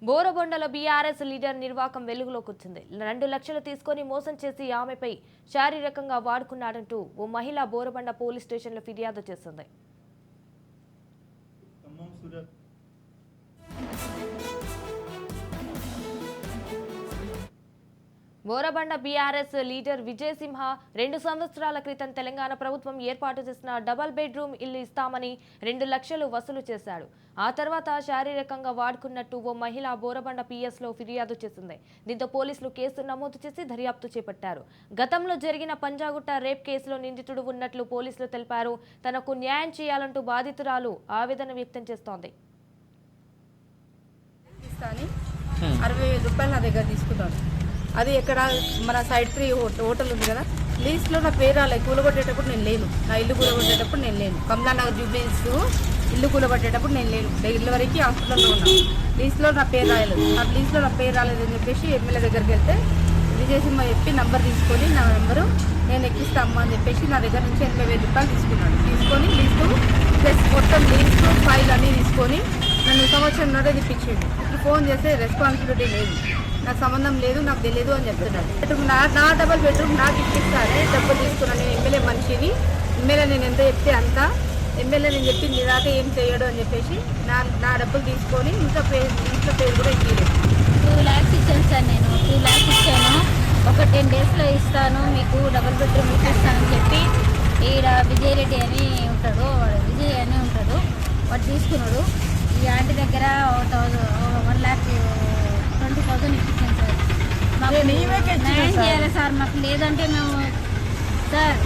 బోరబొండలో BRS leader నిర్వాకం వెలుగులోకి వచ్చింది. 2 లక్షలు తీసుకొని మోసం చేసి ఆమెపై శారీరకంగా వాడుకున్నాడంటూ ఓ మహిళ బోరబండ పోలీస్ స్టేషన్లో ఫిర్యాదు చేసింది. బోరబండ బీఆర్ఎస్ లీడర్ విజయసింహ 2 సంవత్సరాల క్రితం తెలంగాణ ప్రభుత్వం ఏర్పాటు చేసిన డబుల్ బెడ్రూమ్ ఇల్లు ఇస్తామని 2 లక్షలు వసూలు చేశాడు. ఆ తర్వాత శారీరకంగా వాడుకున్నట్టు ఓ మహిళ బోరబండ పిఎస్లో ఫిర్యాదు చేసింది. దీంతో పోలీసులు కేసు నమోదు చేసి దర్యాప్తు చేపట్టారు. గతంలో జరిగిన పంజాగుట్ట రేప్ కేసులో నిందితుడు ఉన్నట్లు పోలీసులు తెలిపారు. తనకు న్యాయం చేయాలంటూ బాధితురాలు ఆవేదన వ్యక్తం చేస్తోంది. 60,000 రూపాయలు నా దగ్గర తీసుకున్నాను. అది ఎక్కడ మన సైడ్ 3 హోటల్ ఉంది కదా, లీస్ట్లో నా పేరు రాలేదు. కూలగొట్టేటప్పుడు నేను లేను, నా ఇల్లు కూలగొట్టేటప్పుడు నేను లేను. కమలానగర్ జూబ్లీస్ ఇల్లు కూలగొట్టేటప్పుడు నేను లేను. ఇల్లు వరకు హాస్పిటల్లో ఉన్నాను. లీస్ట్లో నా పేరు రాలేదు. ఆ లీస్ట్లో నా పేరు రాలేదని చెప్పేసి ఎమ్మెల్యే దగ్గరికి వెళ్తే విజయసింహ చెప్పి నంబర్ తీసుకొని నా నెంబరు నేను ఎక్కిస్తామా అని చెప్పేసి నా దగ్గర నుంచి 80,000 రూపాయలు తీసుకున్నాడు. తీసుకొని లీస్టు ప్లస్ మొత్తం లీస్టు ఫైల్ అన్నీ తీసుకొని నన్ను సంవత్సరంన్నర తిప్పించాడు. ఇప్పుడు ఫోన్ చేస్తే రెస్పాన్సిబిలిటీ లేదు, నాకు సంబంధం లేదు, నాకు తెలియదు అని చెప్తున్నాడు. నా డబుల్ బెడ్రూమ్ నాకు ఇప్పిస్తానే డబ్బులు తీసుకున్నాను. నేను ఎమ్మెల్యే మనిషిని, ఎమ్మెల్యే నేను ఎంత చెప్తే అంత, ఎమ్మెల్యే నేను చెప్పింది దాకా ఏం చేయడు అని చెప్పేసి నా డబ్బులు తీసుకొని ఇంట్లో పేరు కూడా ఇవ్వలేదు. 2 lakhs ఇచ్చాను సార్. నేను 2 lakhs ఇచ్చాను. ఒక 10 daysలో ఇస్తాను, మీకు డబుల్ బెడ్రూమ్ ఇస్తానని చెప్పి ఈడ విజయ్ రెడ్డి అని ఉంటాడు, విజయ్ అని ఉంటాడు, వాడు తీసుకున్నాడు. ఈ ఆంటీ దగ్గర 1,20,000 ఇప్పించాను సార్. మాకు న్యాయం చేయాలి సార్, మాకు లేదంటే మేము సార్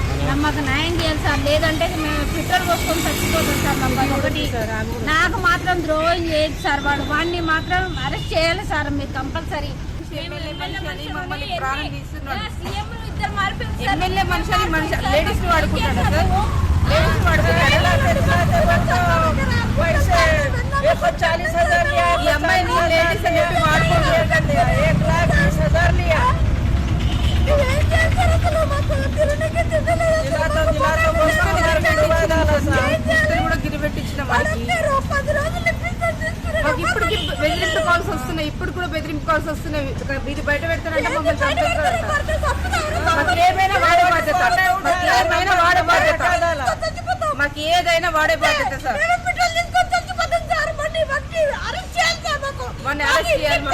మాకు న్యాయం చేయాలి సార్, లేదంటే మేము పెట్రోల్ పోసుకొని చచ్చిపోతాం సార్. మాకు ఒకటి నాకు మాత్రం ద్రోహం చేయదు సార్, వాడిని మాత్రం అరెస్ట్ చేయాలి సార్ మీరు కంపల్సరీ. ఎమ్మెల్యే ప్రాణం తీస్తున్నాడు. ఎమ్మెల్యే మనిషి లేడీస్ వాడుకుంటాడు సార్, లేడీస్ వాడుకుంటాడు. ఈ అమ్మాయి లేడీస్ అని చెప్పి వాడుకోండి. కూడా గిరిపెట్టించిన వాళ్ళకి మాకు ఇప్పటికి బెదిరింపు కాల్స్ వస్తున్నాయి. ఇప్పుడు కూడా బెదిరింపు కాల్స్ వస్తున్నాయి. మీరు బయట పెడతారంటే మమ్మల్ని మాకు ఏమైనా వాడే బాధ్యత, మాకు ఏదైనా వాడే బాధ్యత సార్. మన అరెస్ట్ చేయాలి.